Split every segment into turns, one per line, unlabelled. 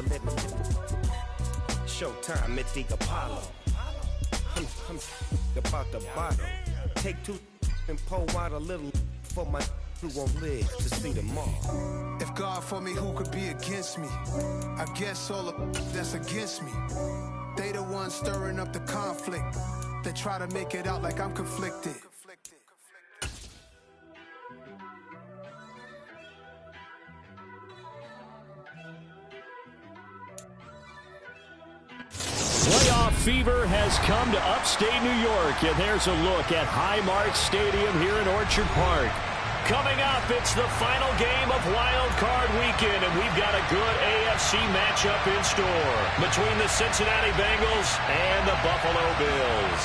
living. Showtime at the Apollo. I'm about the bottle. Take two and pour out a little for my who won't live to see tomorrow.
If God for me, who could be against me? I guess all the that's against me. They the ones stirring up the conflict. They try to make it out like I'm conflicted.
Playoff fever has come to upstate New York, and there's a look at Highmark Stadium here in Orchard Park. Coming up, it's the final game of Wild Card Weekend, and we've got a good AFC matchup in store between the Cincinnati Bengals and the Buffalo Bills.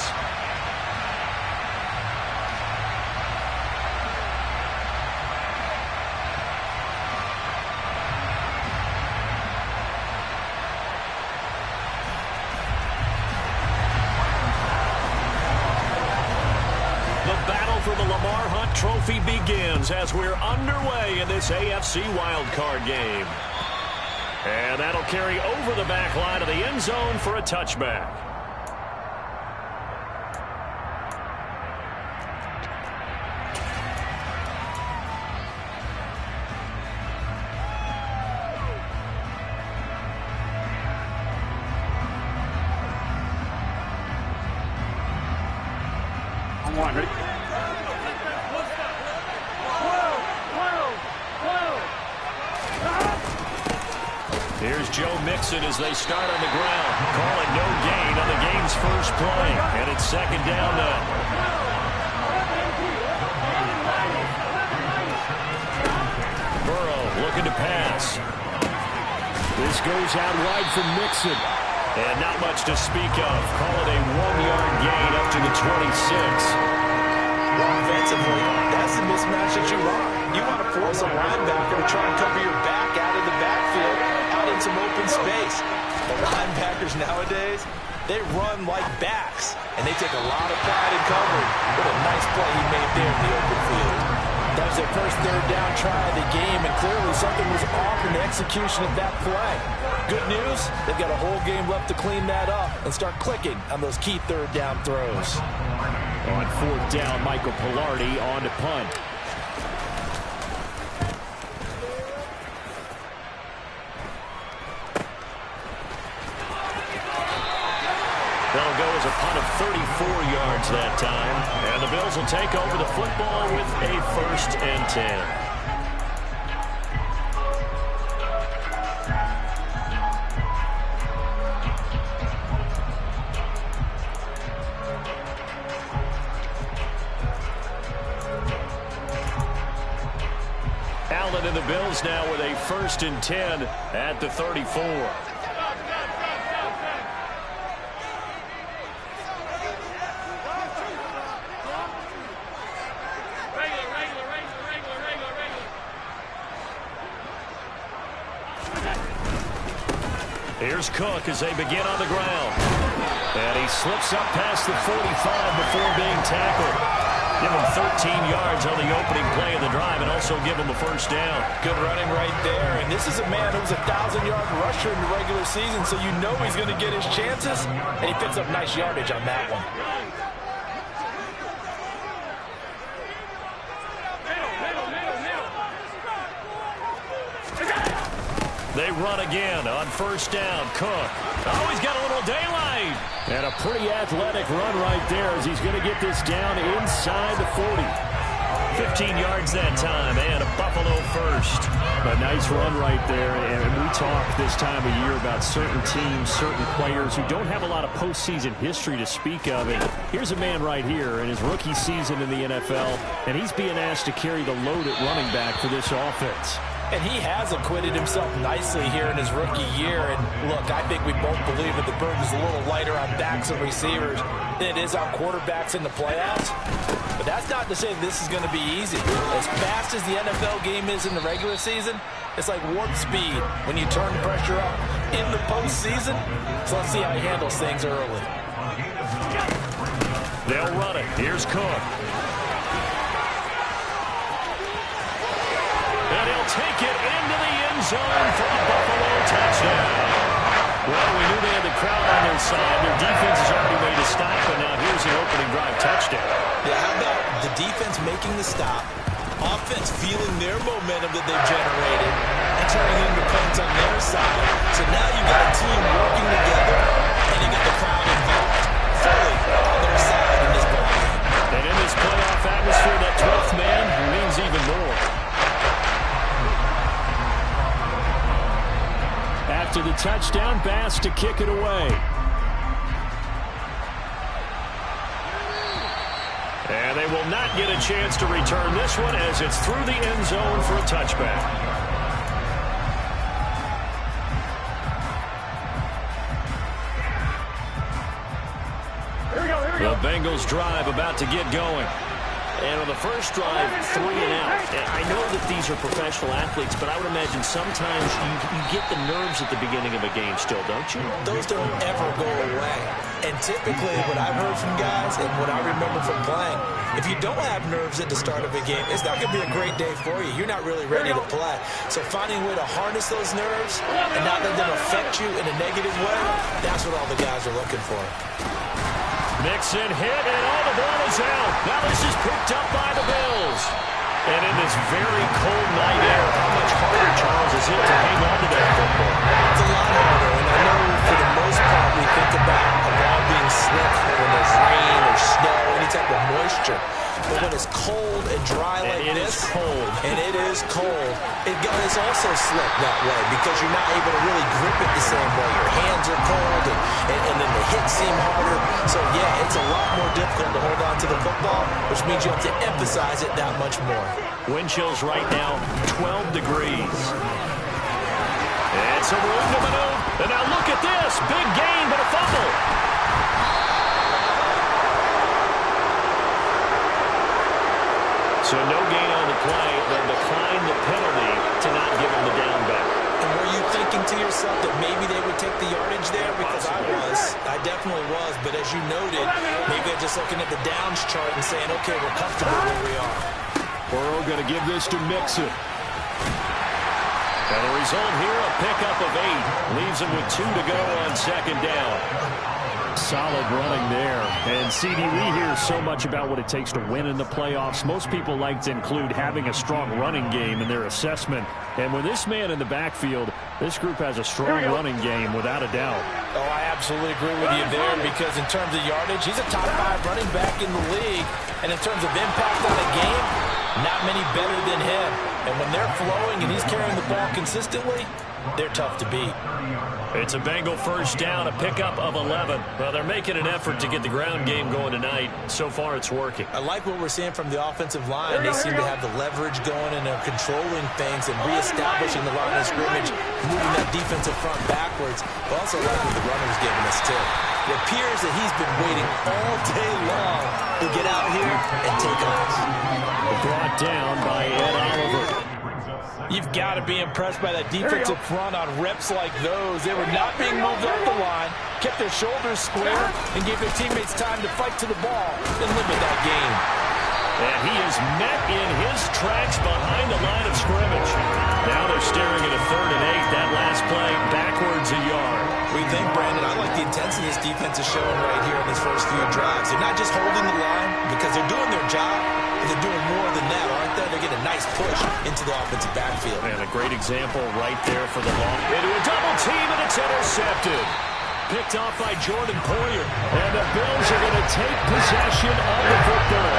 Trophy begins as we're underway in this AFC wildcard game. And that'll carry over the back line of the end zone for a touchback. Here's Joe Mixon as they start on the ground, calling no gain on the game's first play, and it's second down now. Burrow looking to pass. This goes out wide from Mixon, and not much to speak of. Call it a 1-yard gain up to the 26.
Offensively, that's the mismatch that you want. You want to force a linebacker to try and cover your back out of the backfield, out in some open space. The linebackers nowadays, they run like backs, and they take a lot of pride in covering. What a nice play he made there in the open field. That was their first third down try of the game, and clearly something was off in the execution of that play. Good news, they've got a whole game left to clean that up and start clicking on those key third down throws.
On fourth down, Michael Pilardi on to punt. They'll go as a punt of 34 yards that time. And the Bills will take over the football with a 1st and 10. Allen and the Bills now with a 1st and 10 at the 34. Here's Cook as they begin on the ground. And he slips up past the 45 before being tackled. Give him 13 yards on the opening play of the drive and also give him a 1st down.
Good running right there. And this is a man who's a 1,000-yard rusher in the regular season, so you know he's going to get his chances. And he picks up nice yardage on that one.
They run again on 1st down. Cook. Oh, he's got a little daylight. And a pretty athletic run right there as he's going to get this down inside the 40. 15 yards that time and a Buffalo 1st. A nice run right there. And we talk this time of year about certain teams, certain players who don't have a lot of postseason history to speak of. And here's a man right here in his rookie season in the NFL, and he's being asked to carry the load at running back for this offense.
And he has acquitted himself nicely here in his rookie year. And look, I think we both believe that the burden is a little lighter on backs and receivers than it is on quarterbacks in the playoffs. But that's not to say this is going to be easy. As fast as the NFL game is in the regular season, it's like warp speed when you turn the pressure up in the postseason. So let's see how he handles things early.
They'll run it. Here's Cook. And he'll take it into the end zone for a Buffalo touchdown. side. Their defense has already made a stop, and now here's an opening drive touchdown.
Yeah, how about the defense making the stop, offense feeling their momentum that they've generated, and turning into points on their side. So now you've got a team working together, and you got the crowd involved fully on their side in this ball game.
And in this playoff atmosphere, that 12th man means even more. After the touchdown, Bass to kick it away. And they will not get a chance to return this one as it's through the end zone for a touchback. The Bengals drive about to get going. And on the first drive, 3 and out. And I know that these are professional athletes, but I would imagine sometimes you get the nerves at the beginning of a game still, don't you?
Those don't ever go away. And typically what I've heard from guys and what I remember from playing, if you don't have nerves at the start of a game, it's not going to be a great day for you. You're not really ready to play. So finding a way to harness those nerves and not let them affect you in a negative way, that's what all the guys are looking for.
Mixon hit, and all the ball is out. Now this is picked up by the Bills. And in this very cold night air, how much harder, Charles, is it to hang on to that football?
It's a lot harder, and I know for the most part we think about a ball being slick when there's rain or snow, any type of moisture. But when it's cold and dry like this, and it is cold, it's also slick that way because you're not able to really grip it the same way. Your hands are cold, and then the hits seem harder. So, yeah, it's a lot more difficult to hold on to the football, which means you have to emphasize it that much more.
Wind chills right now, 12 degrees. It's a room to maneuver. And now look at this. Big gain, but a fumble. So no gain on the play. They'll decline the penalty to not give him the down back.
And were you thinking to yourself that maybe they would take the yardage there? Because I was. I definitely was. But as you noted, maybe they're just looking at the downs chart and saying, okay, we're comfortable where we are.
Burrow going to give this to Mixon. And the result here, a pickup of 8. Leaves him with 2 to go on second down. Solid running there. And, CD, we hear so much about what it takes to win in the playoffs. Most people like to include having a strong running game in their assessment. And with this man in the backfield, this group has a strong running game without a doubt.
Oh, I absolutely agree with you there because in terms of yardage, he's a top 5 running back in the league. And in terms of impact on a game, not many better than him. And when they're flowing and he's carrying the ball consistently, they're tough to beat.
It's a Bengal first down, a pickup of 11. Well, they're making an effort to get the ground game going tonight. So far, it's working.
I like what we're seeing from the offensive line. They seem to have the leverage going and they're controlling things and reestablishing the line of scrimmage, moving that defensive front backwards. But also like what the runner's giving us, too. It appears that he's been waiting all day long to get out here and take off.
Brought down by Ed Oliver.
You've got to be impressed by that defensive front on reps like those. They were not being moved off the line, kept their shoulders square, and gave their teammates time to fight to the ball and limit that game.
And he is met in his tracks behind the line of scrimmage. Now they're staring at a 3rd and 8. That last play, backwards a yard.
What do you think, Brandon? I like the intensity this defense is showing right here in these first few drives. They're not just holding the line because they're doing their job, but they're doing more than that, aren't they? They're getting a nice push into the offensive backfield.
And a great example right there for the long. Into a double team, and it's intercepted. Picked off by Jordan Poyer. And the Bills are going to take possession of the football.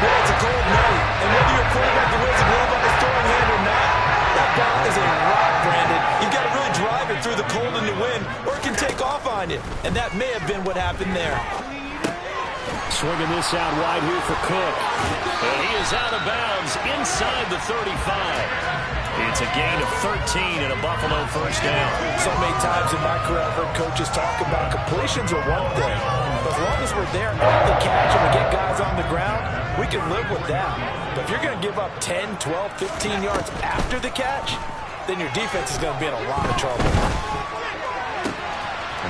Well, it's a cold night. And whether your quarterback wears a glove on his throwing hand or not, that ball is a rock, Brandon. You've got to really drive it through the cold and the wind, or it can take off on you. And that may have been what happened there.
Swinging this out wide here for Cook. And he is out of bounds inside the 35. It's a gain of 13 and a Buffalo first down.
So many times in my career I've heard coaches talk about completions are one thing. But as long as we're there at the catch and we get guys on the ground, we can live with that. But if you're going to give up 10, 12, 15 yards after the catch, then your defense is going to be in a lot of trouble.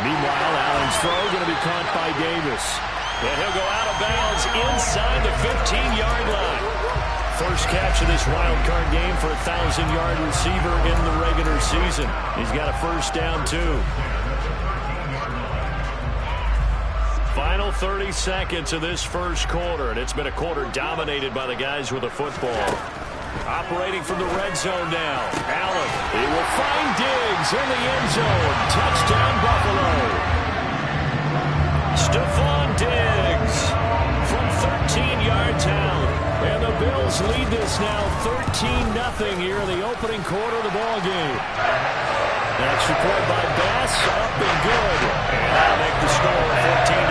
Meanwhile, Allen's throw going to be caught by Davis. And he'll go out of bounds inside the 15-yard line. First catch of this wild card game for a 1,000-yard receiver in the regular season. He's got a first down, too. Final 30 seconds of this first quarter, and it's been a quarter dominated by the guys with the football. Operating from the red zone now. Allen, he will find Diggs in the end zone. Touchdown, Buffalo. Stephon Diggs from 13 yards out. And the Bills lead this now 13-0 here in the opening quarter of the ball game. Next report by Bass, up and good. And that'll make the score 14-0.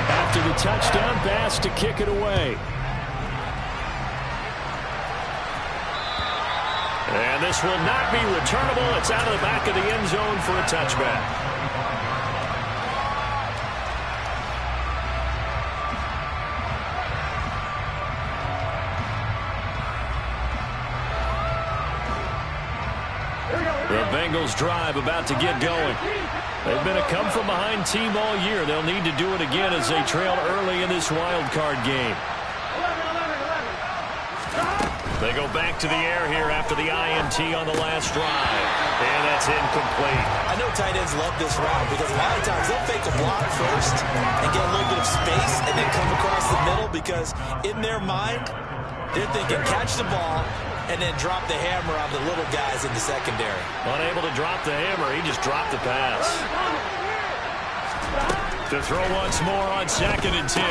After the touchdown, Bass to kick it away. And this will not be returnable. It's out of the back of the end zone for a touchback. The Bengals drive about to get going. They've been a come-from-behind team all year. They'll need to do it again as they trail early in this wild card game. They go back to the air here after the INT on the last drive. And that's incomplete.
I know tight ends love this route because a lot of times they'll fake a block first and get a little bit of space and then come across the middle because in their mind, they're thinking catch the ball and then drop the hammer on the little guys in the secondary.
Unable to drop the hammer, he just dropped the pass. To throw once more on 2nd and 10.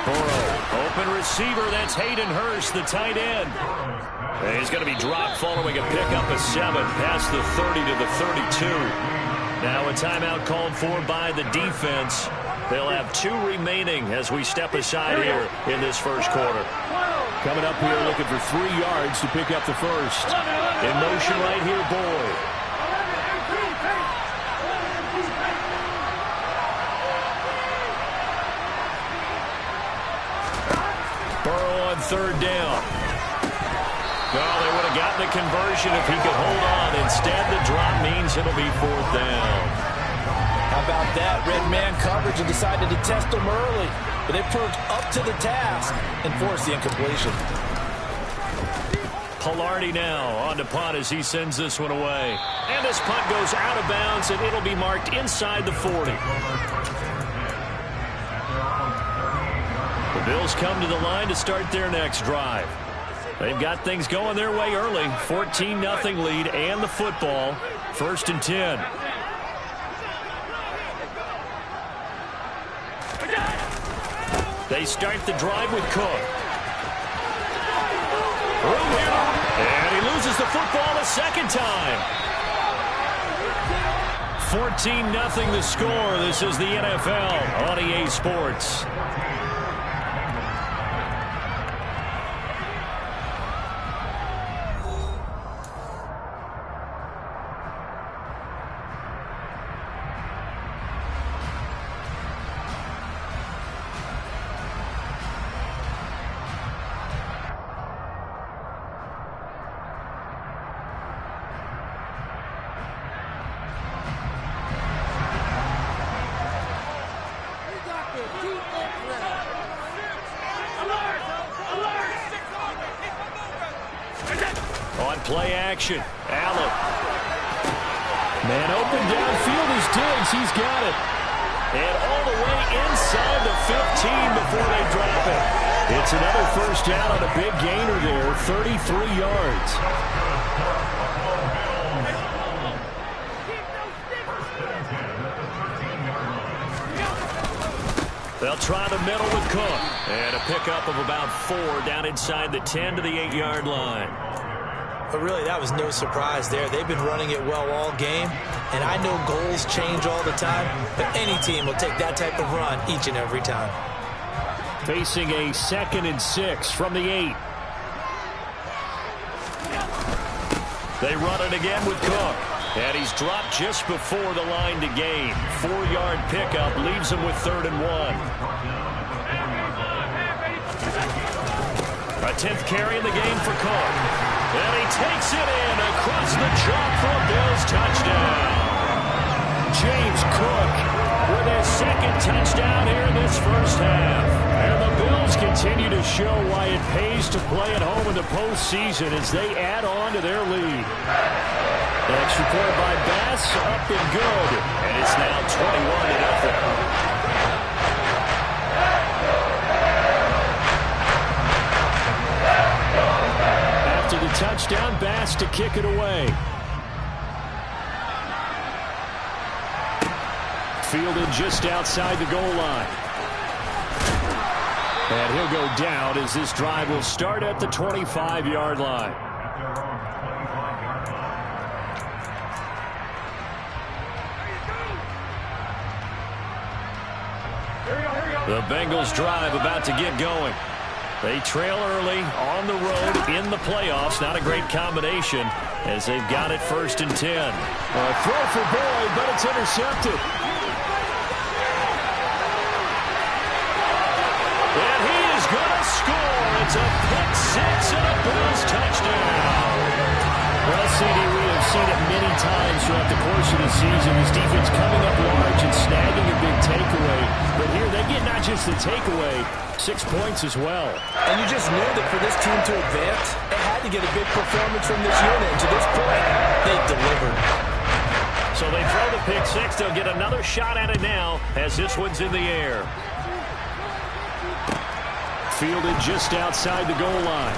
Burrow, open receiver, that's Hayden Hurst, the tight end. And he's going to be dropped following a pickup of 7 past the 30 to the 32. Now a timeout called for by the defense. They'll have 2 remaining as we step aside here in this first quarter.
Coming up here looking for 3 yards to pick up the first.
In motion right here, Boyd. Burrow on 3rd down. Oh, they would have gotten the conversion if he could hold on. Instead, the drop means it'll be 4th down.
How about that? Red man coverage and decided to test them early. But they proved up to the task and forced the incompletion.
Pilardi now on to punt as he sends this one away. And this punt goes out of bounds, and it'll be marked inside the 40. The Bills come to the line to start their next drive. They've got things going their way early. 14-0 lead and the football. 1st and 10. They start the drive with Cook. Room here. And he loses the football a second time. 14-0 the score. This is the NFL on EA Sports. On play action, Allen. Man open downfield is Diggs. He's got it. And all the way inside the 15 before they drop it. It's another first down on a big gainer there, 33 yards. They'll try the middle with Cook. And a pickup of about 4 down inside the 10 to the 8-yard line.
But really, that was no surprise there. They've been running it well all game. And I know goals change all the time, but any team will take that type of run each and every time.
Facing a 2nd and 6 from the 8. They run it again with Cook. And he's dropped just before the line to gain. 4-yard pickup leaves him with 3rd and 1. A 10th carry in the game for Cook. And he takes it in across the chalk for a Bills touchdown. James Cook with his 2nd touchdown here in this first half. And the Bills continue to show why it pays to play at home in the postseason as they add on to their lead. And Next report by Bass, up and good. And it's now 21-0. After the touchdown, Bass to kick it away. Fielded just outside the goal line. And he'll go down as this drive will start at the 25-yard line. The Bengals drive about to get going. They trail early on the road in the playoffs. Not a great combination as they've got it 1st and 10. A throw for Boyd, but it's intercepted. And he is going to score. It's a pick six and a Bills touchdown. Well, CD, we have seen it many times throughout the course of the season. This defense coming up large and snagging a big takeaway. But here they get not just the takeaway, 6 points as well.
And you just knew that for this team to advance, they had to get a big performance from this unit. And to this point, they delivered.
So they throw the pick six. They'll get another shot at it now as this one's in the air. Fielded just outside the goal line.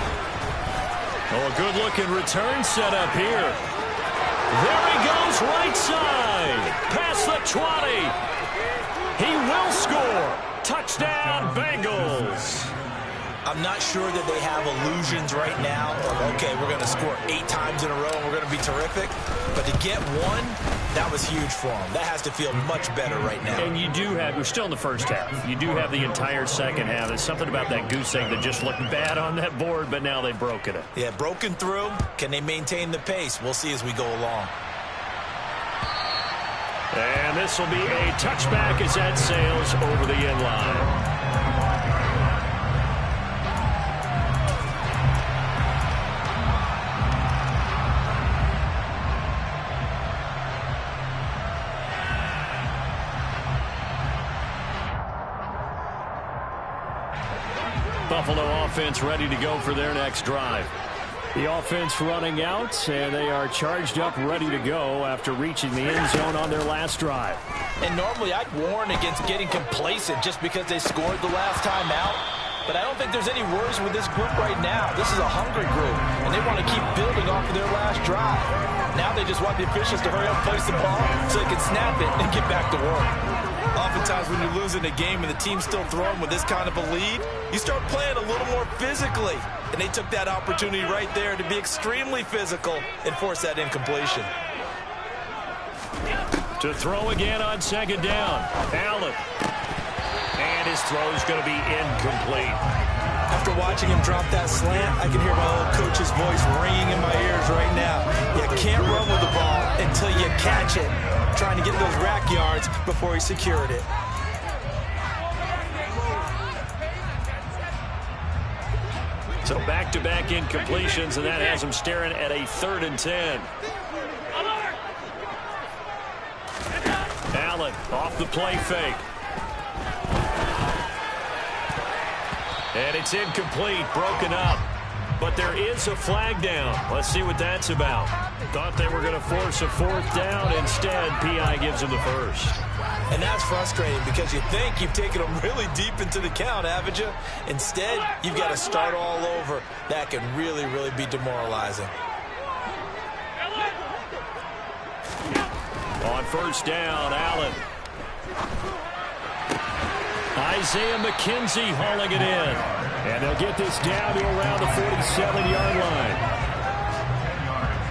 Oh, a good-looking return set up here. There he goes, right side. Past the 20. He will score. Touchdown, Bengals.
I'm not sure that they have illusions right now of, okay, we're going to score 8 times in a row and we're going to be terrific. But to get one, that was huge for them. That has to feel much better right now.
And you do have, we're still in the first half. You do have the entire second half. There's something about that goose egg that just looked bad on that board, but now they've broken it.
Yeah, broken through. Can they maintain the pace? We'll see as we go along.
And this will be a touchback as that sails over the end line. Buffalo offense ready to go for their next drive. The offense running out, and they are charged up, ready to go after reaching the end zone on their last drive.
And normally I'd warn against getting complacent just because they scored the last time out. But I don't think there's any worries with this group right now. This is a hungry group, and they want to keep building off of their last drive. Now they just want the officials to hurry up and place the ball so they can snap it and get back to work. Oftentimes when you're losing a game and the team's still throwing with this kind of a lead, you start playing a little more physically. And they took that opportunity right there to be extremely physical and force that incompletion.
To throw again on second down. Allen. And his throw is going to be incomplete.
After watching him drop that slant, I can hear my old coach's voice ringing in my ears right now. You can't run with the ball until you catch it. Trying to get those rack yards before he secured it.
So back-to-back incompletions, and that has him staring at a 3rd and 10. Allen off the play fake. And it's incomplete, broken up. But there is a flag down. Let's see what that's about. Thought they were going to force a 4th down. Instead, P.I. gives them the first.
And that's frustrating because you think you've taken them really deep into the count, haven't you? Instead, you've got to start all over. That can really, really be demoralizing.
On 1st down, Allen. Isaiah McKenzie hauling it in. And they'll get this down to around the 47-yard line.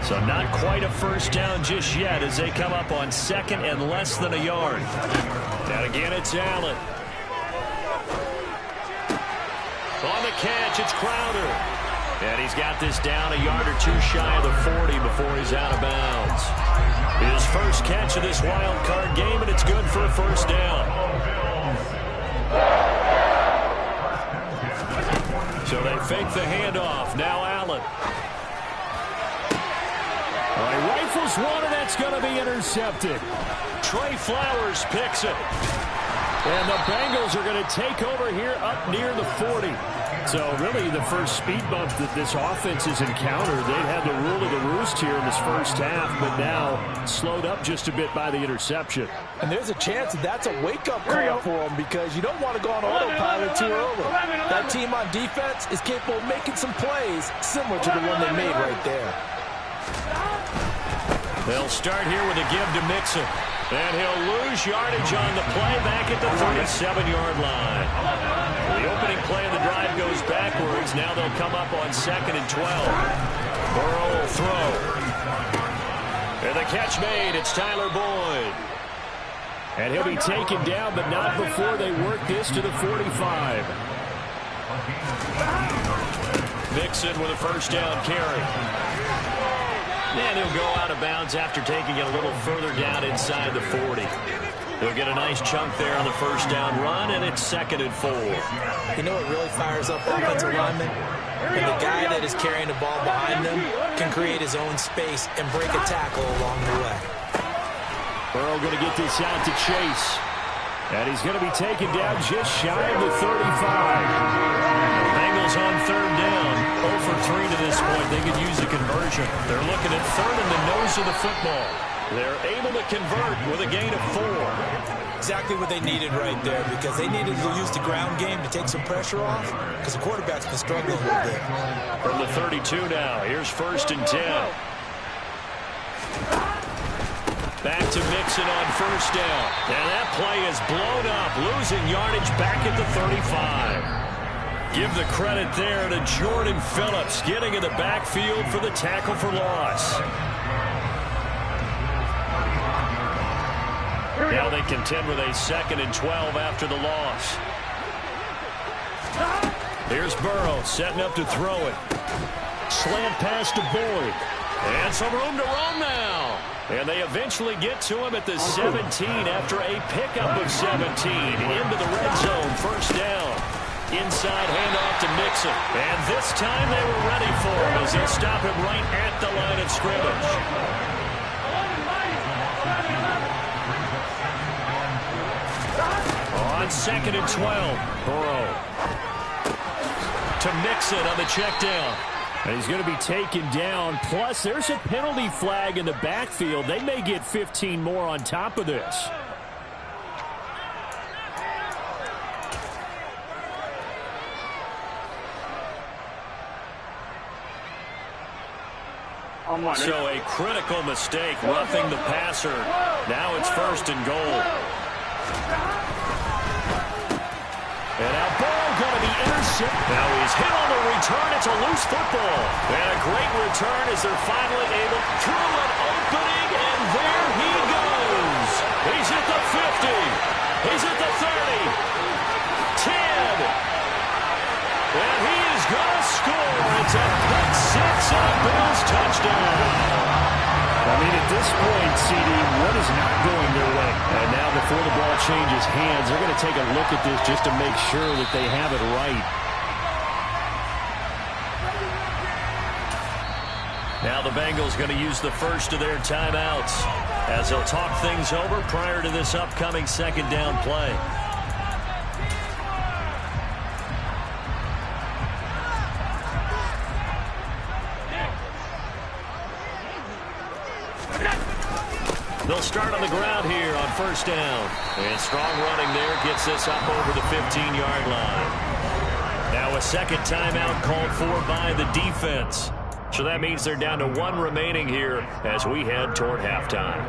So not quite a 1st down just yet as they come up on 2nd and less than a yard. And again, it's Allen. On the catch, it's Crowder. And he's got this down a yard or two shy of the 40 before he's out of bounds. His first catch of this wild card game, and it's good for a 1st down. So they fake the handoff. Now Allen. He rifles one, and that's going to be intercepted. Trey Flowers picks it. And the Bengals are going to take over here up near the 40. So really the first speed bump that this offense has encountered, they've had the rule of the roost here in this first half, but now slowed up just a bit by the interception.
And there's a chance that that's a wake-up call for them because you don't want to go on autopilot too early. That team on defense is capable of making some plays similar to the one they made right there.
They'll start here with a give to Mixon. And he'll lose yardage on the play back at the 37-yard line. The opening play of the drive goes backwards. Now they'll come up on 2nd and 12. Burrow will throw. And the catch made. It's Tyler Boyd. And he'll be taken down, but not before they work this to the 45. Mixon with a first down carry. And he'll go out of bounds after taking it a little further down inside the 40. He'll get a nice chunk there on the first down run, and it's 2nd and 4.
You know what really fires up offensive linemen? When the guy that is carrying the ball behind them can create his own space and break a tackle along the way.
Burrow going to get this out to Chase. And he's going to be taken down just shy of the 35. Bengals on 3rd down. 0 for 3 to this point. They could use a conversion. They're looking at 3rd and the nose of the football. They're able to convert with a gain of 4.
Exactly what they needed right there because they needed to use the ground game to take some pressure off because the quarterback's been struggling a little bit.
From the 32 now, here's 1st and 10. Back to Mixon on 1st down. And that play is blown up, losing yardage back at the 35. Give the credit there to Jordan Phillips, getting in the backfield for the tackle for loss. Now they contend with a 2nd and 12 after the loss. Here's Burrow setting up to throw it. Slant pass to Boyd. And some room to roam now. And they eventually get to him at the 17 after a pickup of 17 into the red zone. 1st down. Inside handoff to Mixon. And this time they were ready for him as they'll stop him right at the line of scrimmage. On 2nd and 12. Burrow. To Mixon on the check down. And he's going to be taken down. Plus, there's a penalty flag in the backfield. They may get 15 more on top of this. So a critical mistake, roughing the passer. Now it's 1st and goal. And now Burrow going to be intercepted. Now he's hit on the return. It's a loose football. And a great return as they're finally able through an opening, and there he goes. He's at the 50. He's at the 30. 10. And he is going to score. It's a pick six and a Bills touchdown. I mean, at this point, CD, what is not going their way? And now before the ball changes hands, they're going to take a look at this just to make sure that they have it right. Now the Bengals going to use the first of their timeouts as they'll talk things over prior to this upcoming 2nd down play. They'll start on the ground here on 1st down. And strong running there gets this up over the 15-yard line. Now a 2nd timeout called for by the defense. So that means they're down to 1 remaining here as we head toward halftime.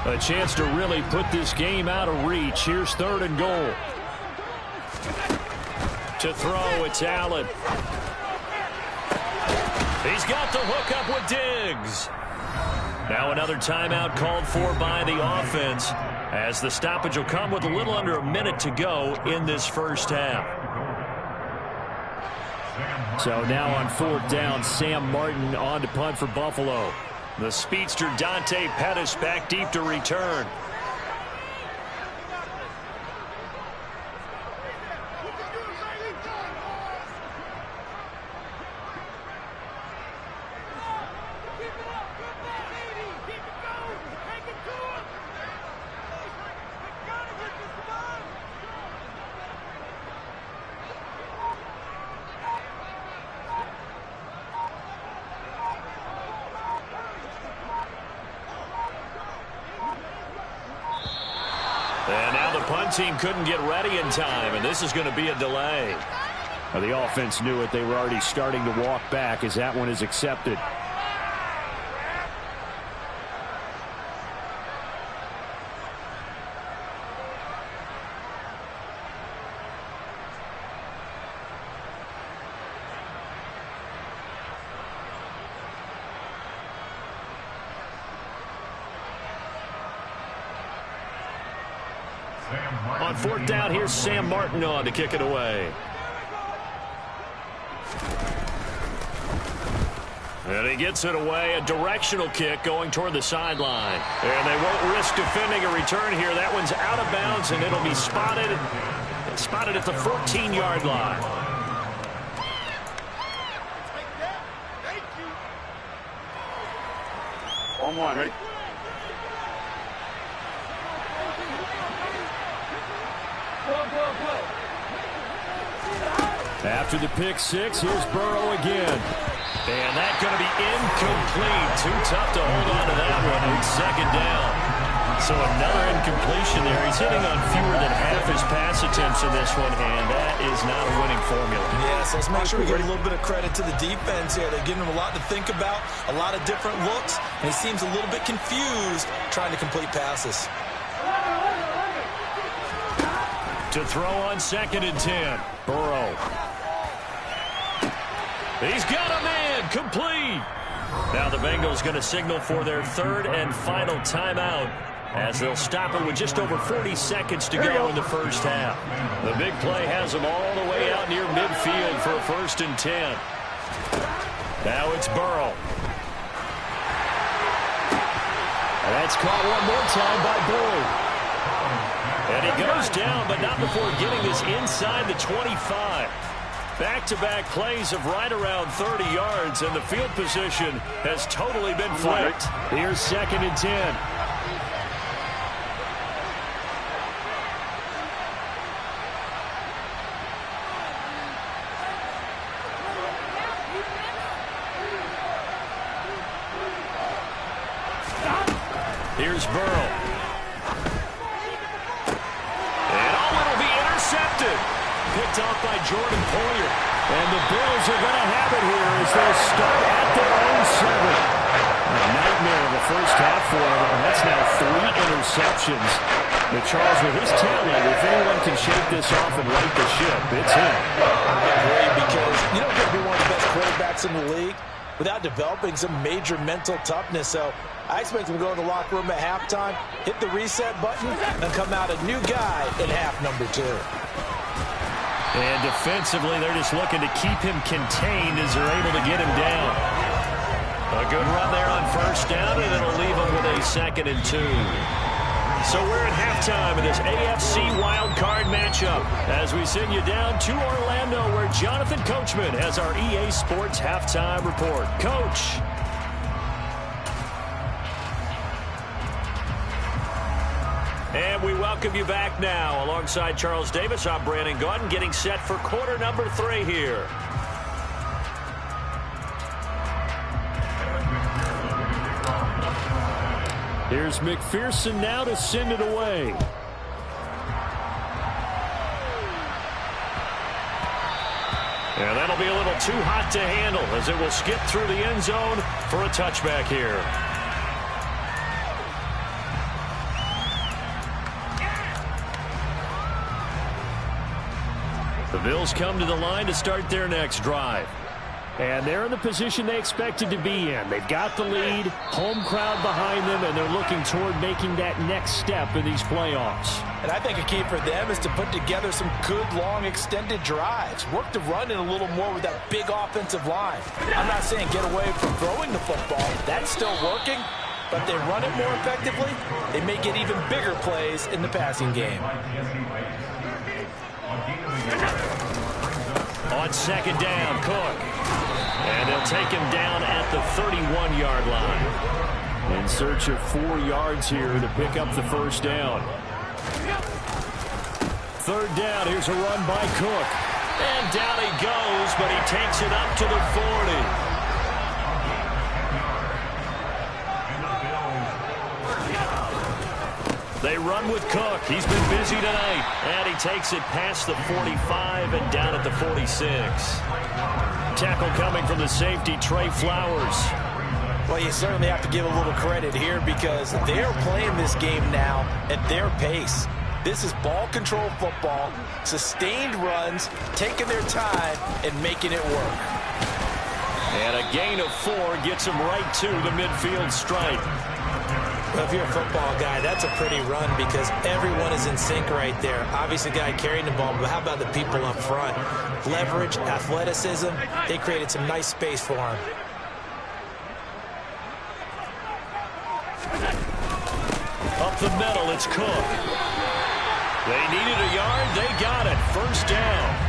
A chance to really put this game out of reach. Here's 3rd and goal. To throw, it's Allen. He's got the hook up with Diggs. Now another timeout called for by the offense as the stoppage will come with a little under a minute to go in this first half. So now on 4th down, Sam Martin on to punt for Buffalo. The speedster Dante Pettis back deep to return. punt team couldn't get ready in time, and this is going to be a delay.
Well, the offense knew it. They were already starting to walk back as that one is accepted.
On fourth down, here's Sam Martin on to kick it away. And he gets it away, a directional kick going toward the sideline. And they won't risk defending a return here. That one's out of bounds, and it'll be spotted at the 14-yard line.
On one, right? After the pick six, here's Burrow again.
And that's going to be incomplete. Too tough to hold on to that one. It's second down. So another incompletion there. He's hitting on fewer than half his pass attempts in this one, and that is not a winning formula.
Yes, let's make sure we give a little bit of credit to the defense here. They're giving him a lot to think about, a lot of different looks, and he seems a little bit confused trying to complete passes.
To throw on 2nd and 10. Burrow. He's got a man complete. Now the Bengals going to signal for their third and final timeout as they'll stop it with just over 40 seconds to go in the first half. The big play has them all the way out near midfield for a 1st and 10. Now it's Burrow.
That's caught one more time by Boyd.
And he goes down, but not before getting this inside the 25. Back-to-back plays of right around 30 yards, and the field position has totally been flipped.
Here's 2nd and 10.
Here's Burrow. And it'll be intercepted. Picked off by Jordan Poyer.
And the Bills are going to have it here as they'll start at their own 7. A nightmare of the first half for them, and that's now 3 interceptions. But Charles, with his talent, if anyone can shake this off and right the ship, it's him.
I agree, because you don't get to be one of the best quarterbacks in the league without developing some major mental toughness. So I expect him to go in the locker room at halftime, hit the reset button, and come out a new guy in half number 2.
And defensively, they're just looking to keep him contained as they're able to get him down. A good run there on 1st down, and it'll leave him with a 2nd and 2. So we're at halftime in this AFC wildcard matchup as we send you down to Orlando, where Jonathan Coachman has our EA Sports halftime report. Coach. And we welcome you back now. Alongside Charles Davis, I'm Brandon Gaudin, getting set for quarter number 3 here.
Here's McPherson now to send it away.
And that'll be a little too hot to handle as it will skip through the end zone for a touchback here. The Bills come to the line to start their next drive.
And they're in the position they expected to be in. They've got the lead, home crowd behind them, and they're looking toward making that next step in these playoffs.
And I think a key for them is to put together some good, long, extended drives. Work the run in a little more with that big offensive line. I'm not saying get away from throwing the football. That's still working. But they run it more effectively, they may get even bigger plays in the passing game.
On 2nd down, Cook. And they'll take him down at the 31-yard line.
In search of 4 yards here to pick up the 1st down. 3rd down, here's a run by Cook.
And down he goes, but he takes it up to the 40. They run with Cook. He's been busy tonight. And he takes it past the 45 and down at the 46. Tackle coming from the safety, Trey Flowers.
Well, you certainly have to give a little credit here because they're playing this game now at their pace. This is ball control football, sustained runs, taking their time, and making it work.
And a gain of 4 gets him right to the midfield stripe.
Well, if you're a football guy, that's a pretty run because everyone is in sync right there. Obviously, the guy carrying the ball, but how about the people up front? Leverage, athleticism, they created some nice space for him.
Up the middle, it's Cook. They needed a yard. They got it. First down.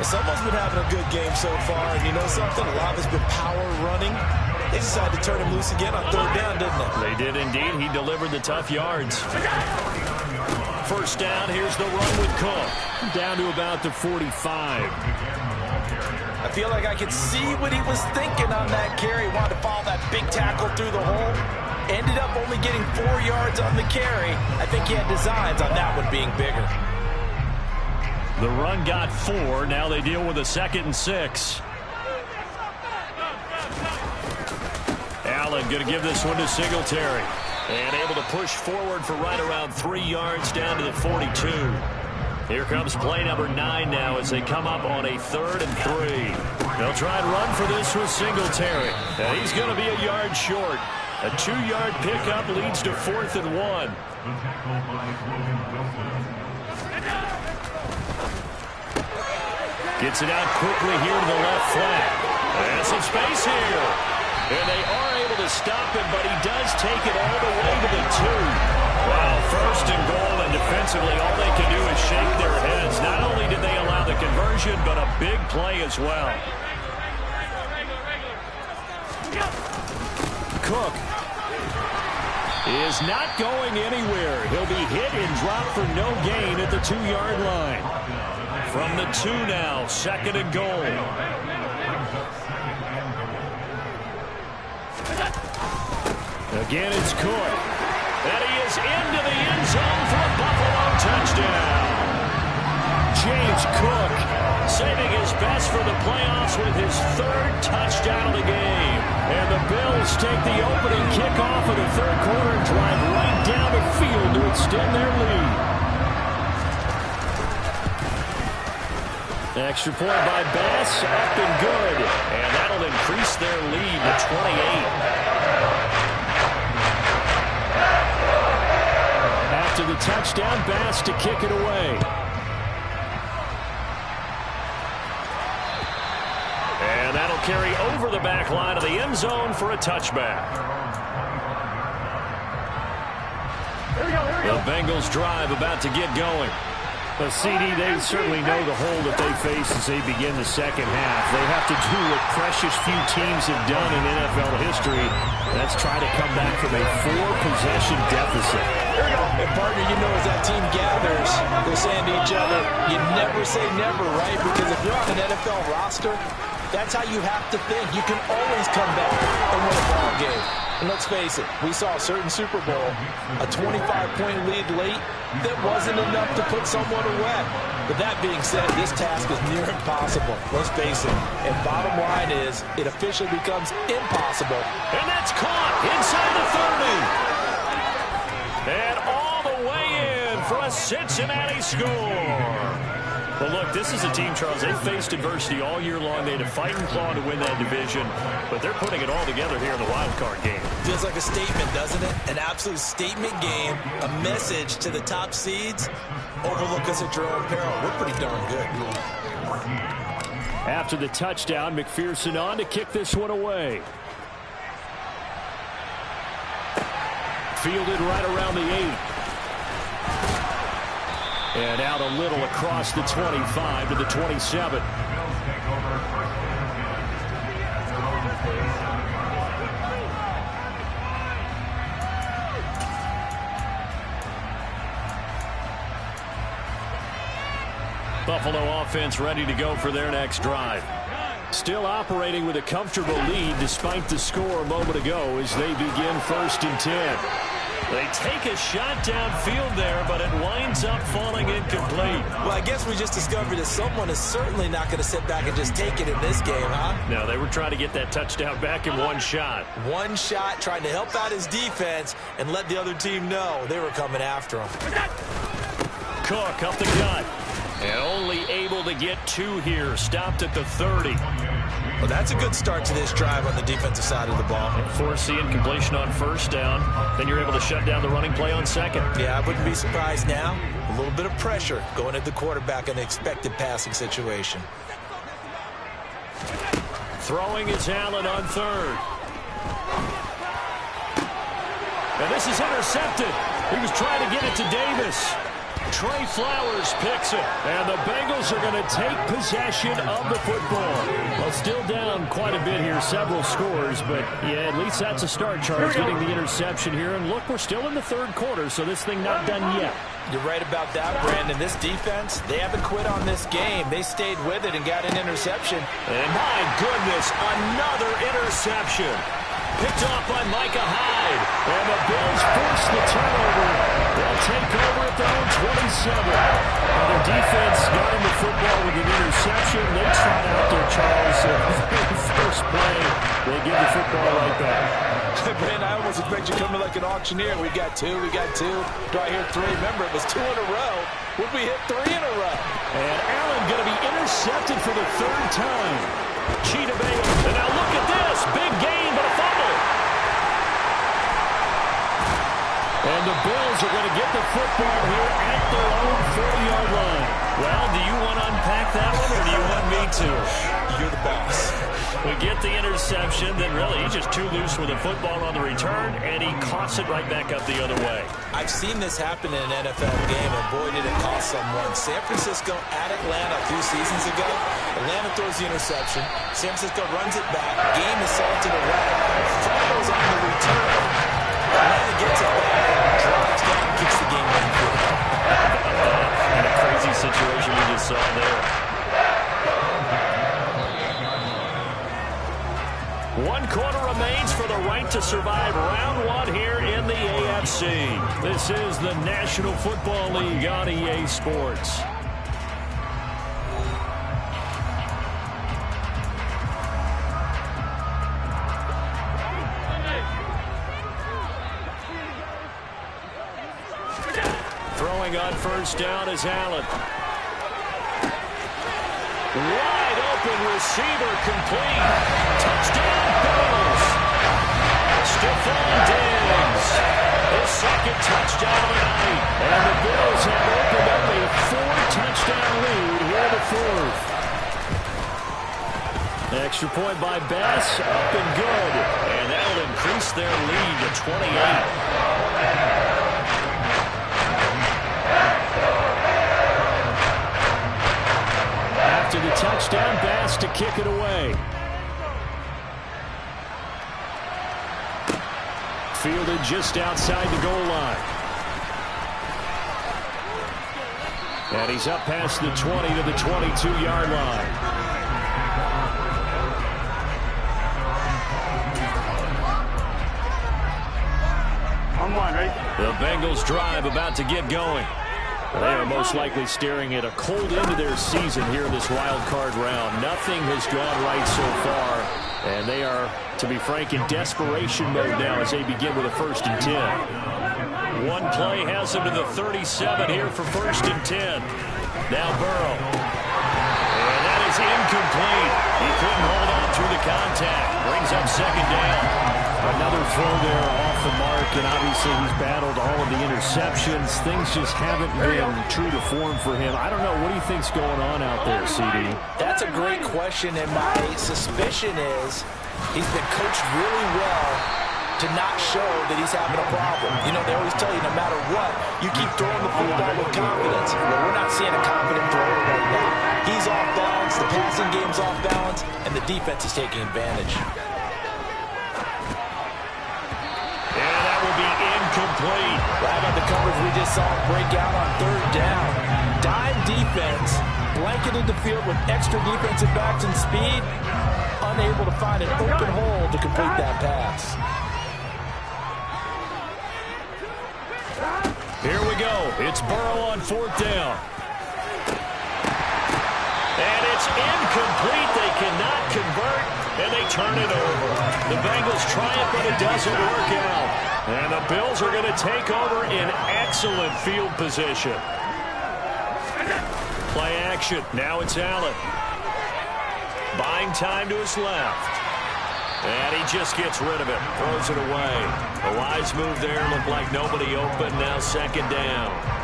Someone's been having a good game so far, and you know something? A lot has been power running. They decided to turn him loose again on third down, didn't they?
They did indeed. He delivered the tough yards. First down. Here's the run with Cook. Down to about the 45.
I feel like I could see what he was thinking on that carry. Wanted to follow that big tackle through the hole. Ended up only getting 4 yards on the carry. I think he had designs on that one being bigger.
The run got 4. Now they deal with a 2nd and 6. Allen going to give this one to Singletary. And able to push forward for right around 3 yards down to the 42. Here comes play number 9 now as they come up on a 3rd and 3. They'll try and run for this with Singletary. And he's going to be a yard short. A 2-yard pickup leads to 4th and 1. Gets it out quickly here to the left flat. And some space here. And they are able to stop him, but he does take it all the way to the 2. Wow, 1st and goal, and defensively all they can do is shake their heads. Not only did they allow the conversion, but a big play as well. Cook is not going anywhere. He'll be hit and dropped for no gain at the 2-yard line. From the 2 now, 2nd and goal. Again, it's Cook. And he is into the end zone for a Buffalo touchdown. James Cook saving his best for the playoffs with his 3rd touchdown of the game. And the Bills take the opening kickoff of the 3rd quarter and drive right down the field to extend their lead. Extra point by Bass, up and good. And that'll increase their lead to 28. After the touchdown, Bass to kick it away. And that'll carry over the back line of the end zone for a touchback. The Bengals drive about to get going.
Well, CD, they certainly know the hole that they face as they begin the second half. They have to do what precious few teams have done in NFL history. That's try to come back from a 4-possession deficit.
And partner, you know, as that team gathers, they're saying to each other, you never say never, right? Because if you're on an NFL roster, that's how you have to think. You can always come back and win a ball game. And let's face it, we saw a certain Super Bowl, a 25-point lead late that wasn't enough to put someone away. But that being said, this task is near impossible. Let's face it. And bottom line is, it officially becomes impossible.
And that's caught inside the 30. And all the way in for a Cincinnati score. Well, look, this is a team, Charles, they faced adversity all year long. They had to fight and claw to win that division, but they're putting it all together here in the wild card game.
Feels like a statement, doesn't it? An absolute statement game, a message to the top seeds. Overlook us at your own peril. We're pretty darn good.
After the touchdown, McPherson on to kick this one away. Fielded right around the 8. And out a little across the 25 to the 27. Buffalo offense ready to go for their next drive. Still operating with a comfortable lead despite the score a moment ago as they begin 1st and 10. They take a shot downfield there, but it winds up falling incomplete.
Well, I guess we just discovered that someone is certainly not going to sit back and just take it in this game, huh?
No, they were trying to get that touchdown back in one shot.
One shot, trying to help out his defense and let the other team know they were coming after him.
Cook up the gut. And only able to get 2 here. Stopped at the 30.
Well, that's a good start to this drive on the defensive side of the ball.
Force the incompletion on first down. Then you're able to shut down the running play on second.
Yeah, I wouldn't be surprised now. A little bit of pressure going at the quarterback in an expected passing situation.
Throwing is Allen on third. And this is intercepted. He was trying to get it to Davis. Trey Flowers picks it, and the Bengals are going to take possession of the football. Well, still down quite a bit here, several scores, but yeah, at least that's a start, Charles, getting the interception here. And look, we're still in the third quarter, so this thing not done yet.
You're right about that, Brandon. This defense, they haven't quit on this game. They stayed with it and got an interception.
And my goodness, another interception. Picked off by Micah Hyde. And the Bills force the turnover. They'll take over at their own 27. And their defense got in the football with an interception. They trot out there, Charles. First play, they give the football right back.
Man, I almost expect you coming like an auctioneer. We got 2, we got 2. Do I hear 3? Remember, it was 2 in a row. Would we hit 3 in a row?
And Allen going to be intercepted for the 3rd time. Cheetah Bay. And now look at this. Big gain, but a fumble. And the Bills are going to get the football here at their own 40-yard line. Well, do you want to unpack that one, or do you want me to?
You're the boss.
We get the interception, then really he's just too loose with the football on the return, and he coughs it right back up the other way.
I've seen this happen in an NFL game, and boy, did it cost someone. San Francisco at Atlanta a few seasons ago. Atlanta throws the interception. San Francisco runs it back. Game is sold to the right. Fumbles on the return. Atlanta gets it back, drives down, kicks the game winning field goal.
And a crazy situation we just saw there. 1 quarter remains for the right to survive round 1 here in the AFC. This is the National Football League on EA Sports. Throwing on first down is Allen. Wide open receiver complete. Touchdown Bills. Stephon Diggs. His 2nd touchdown of the night. And the Bills have opened up a 4-touchdown lead here in the 4th. Extra point by Bass. Up and good. And that'll increase their lead to 28. After the touchdown, Bass to kick it away. Fielded just outside the goal line. And he's up past the 20 to the 22-yard line.
On one, right?
The Bengals drive about to get going. They are most likely staring at a cold end of their season here in this wild card round. Nothing has gone right so far, and they are, to be frank, in desperation mode now as they begin with a 1st and 10. One play has them to the 37 here for 1st and 10. Now Burrow. And that is incomplete. He couldn't hold on through the contact. Brings up 2nd down. Another throw there off the mark, and obviously he's battled all of the interceptions. Things just haven't been true to form for him. I don't know. What do you think's going on out there, CD?
That's a great question, and my suspicion is he's been coached really well to not show that he's having a problem. You know, they always tell you no matter what, you keep throwing the football with confidence. Well, we're not seeing a confident thrower right now. He's off balance, the passing game's off balance, and the defense is taking advantage.
Incomplete.
Right about the coverage we just saw break out on 3rd down. Dime defense, blanketed the field with extra defensive backs and speed, unable to find an open hole to complete that pass.
It's Burrow on 4th down. And it's incomplete. They cannot convert, and they turn it over. The Bengals try it, but it doesn't work out. And the Bills are going to take over in excellent field position. Play action. Now it's Allen. Buying time to his left. And he just gets rid of it. Throws it away. A wise move there. Looked like nobody open. Now 2nd down.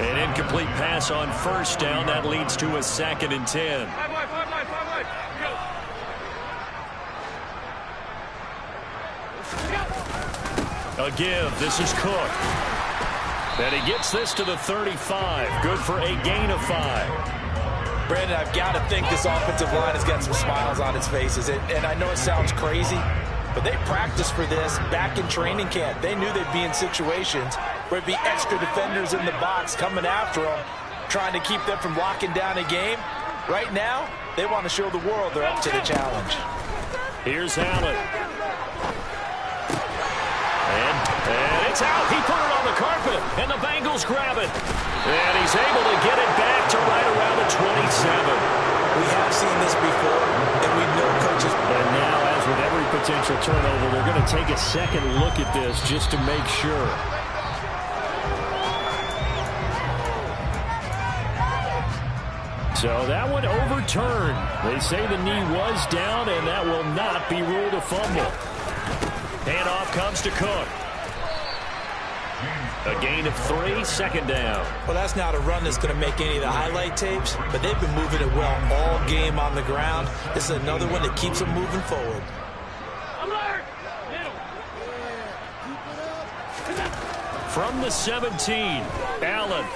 An incomplete pass on 1st down. That leads to a 2nd and 10. A give. This is Cook. And he gets this to the 35. Good for a gain of 5.
Brandon, I've got to think this offensive line has got some smiles on its faces. And I know it sounds crazy, but they practiced for this back in training camp. They knew they'd be in situations where it'd be extra defenders in the box coming after them, trying to keep them from locking down a game. Right now, they want to show the world they're up to the challenge.
Here's Allen. And it's out. He put it on the carpet, and the Bengals grab it. And he's able to get it back to right around the 27.
We have seen this before, and we know coaches.
And now, as with every potential turnover, they're going to take a second look at this just to make sure. So that one overturned. They say the knee was down, and that will not be ruled a fumble. Handoff comes to Cook. A gain of 3, 2nd down.
Well, that's not a run that's going to make any of the highlight tapes, but they've been moving it well all game on the ground. This is another one that keeps them moving forward.
From the 17, Allen.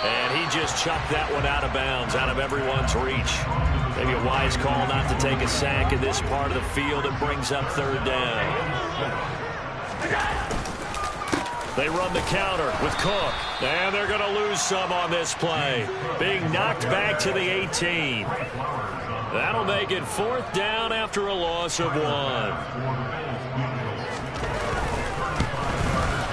And he just chucked that one out of bounds, out of everyone's reach. Maybe a wise call not to take a sack in this part of the field. It brings up 3rd down. They run the counter with Cook. And they're going to lose some on this play. Being knocked back to the 18. That'll make it 4th down after a loss of 1.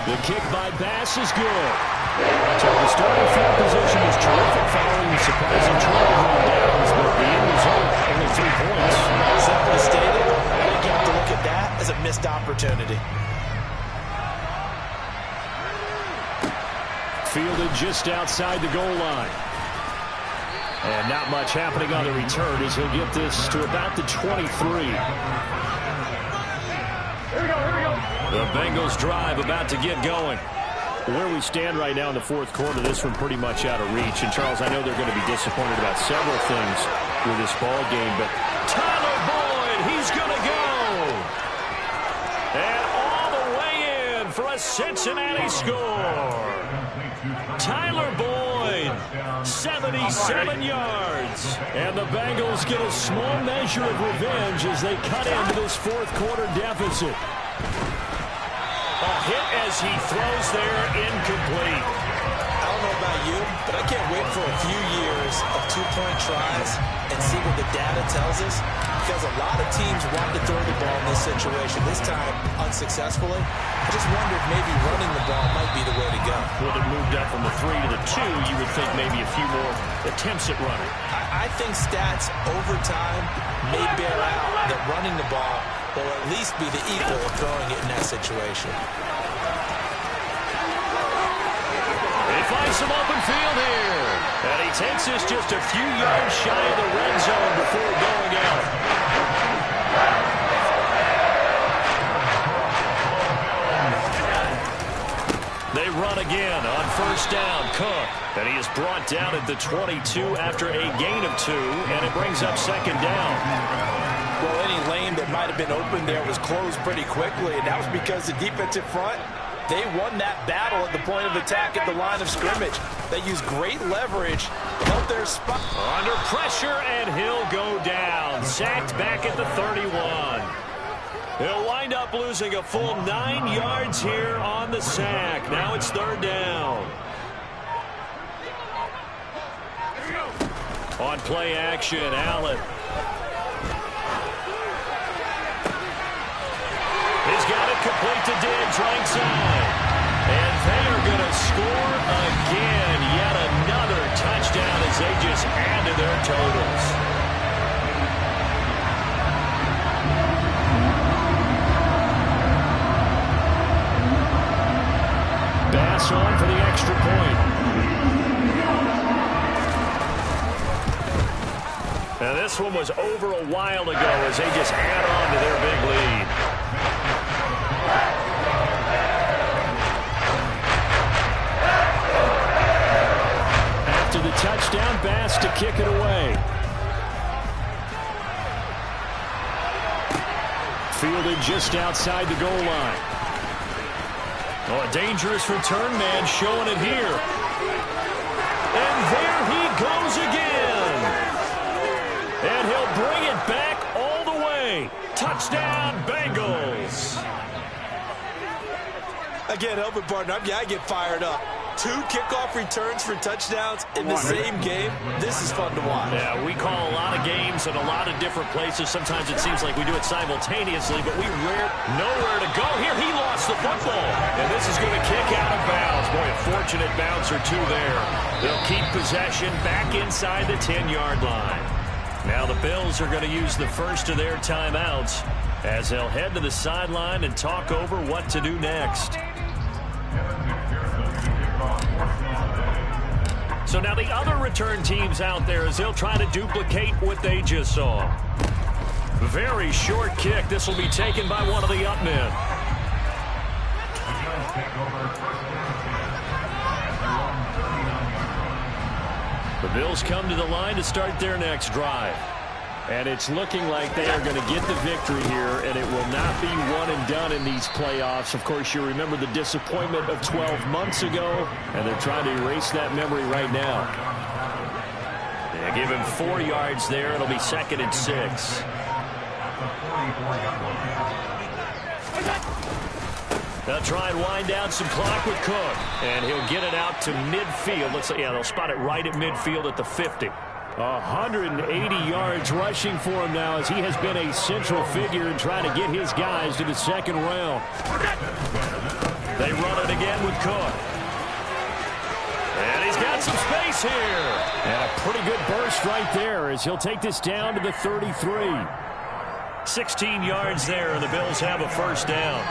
The kick by Bass is good. So the starting field position was terrific following the surprising turnover on downs, but the end result, only 3 points.
Simply stated, I think you have to look at that as a missed opportunity.
Fielded just outside the goal line. And not much happening on the return as he'll get this to about the 23.
Here we go.
The Bengals drive about to get going. Where we stand right now in the 4th quarter, this one pretty much out of reach. And, Charles, I know they're going to be disappointed about several things with this ball game, but Tyler Boyd, he's going to go. And all the way in for a Cincinnati score. Tyler Boyd, 77 yards. And the Bengals get a small measure of revenge as they cut into this 4th quarter deficit. A hit as he throws there, incomplete.
I don't know about you, but I can't wait for a few years of 2-point tries and see what the data tells us, because a lot of teams want to throw the ball in this situation, this time unsuccessfully. I just wonder if maybe running the ball might be the way to go.
Would have moved up from the 3 to the 2, you would think maybe a few more attempts at running.
I think stats over time may bear out that running the ball will at least be the equal of throwing it in that situation.
He finds some open field here. And he takes this just a few yards shy of the red zone before going out. They run again on 1st down. Cook. And he is brought down at the 22 after a gain of 2. And it brings up 2nd down.
Well, any lane that might have been open there was closed pretty quickly, and that was because the defensive front, they won that battle at the point of attack at the line of scrimmage. They used great leverage, held their spot.
Under pressure, and he'll go down. Sacked back at the 31. He'll wind up losing a full 9 yards here on the sack. Now it's 3rd down. On play action, Allen. He's got it complete to Diggs, right side. And score again. Yet another touchdown as they just add to their totals. Bass on for the extra point. Now this one was over a while ago as they just add on to their big lead. After the touchdown, Bass to kick it away. Fielded just outside the goal line. Oh, a dangerous return man showing it here. And there he goes again. And he'll bring it back all the way. Touchdown, Bengals.
Again, helping partner, I get fired up. 2 kickoff returns for touchdowns in the same game. This is fun to watch.
Yeah, we call a lot of games in a lot of different places. Sometimes it seems like we do it simultaneously, but we nowhere to go. Here, he lost the football. And this is going to kick out of bounds. Boy, a fortunate bounce or two there. They'll keep possession back inside the 10-yard line. Now the Bills are going to use the first of their timeouts as they'll head to the sideline and talk over what to do next. So now the other return teams out there as they'll try to duplicate what they just saw. Very short kick. This will be taken by one of the up men. The Bills come to the line to start their next drive. And it's looking like they are going to get the victory here, and it will not be one and done in these playoffs. Of course, you remember the disappointment of 12 months ago, and they're trying to erase that memory right now. They give him 4 yards there. It'll be 2nd and 6. They'll try and wind down some clock with Cook, and he'll get it out to midfield. Looks like, yeah, they'll spot it right at midfield at the 50. 180 yards rushing for him now as he has been a central figure in trying to get his guys to the second round. They run it again with Cook. And he's got some space here. And a pretty good burst right there as he'll take this down to the 33. 16 yards there, and the Bills have a first down.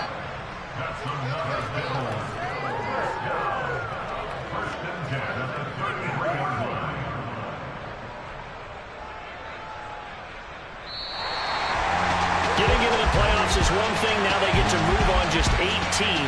Getting into the playoffs is one thing. Now they get to move on just 8 teams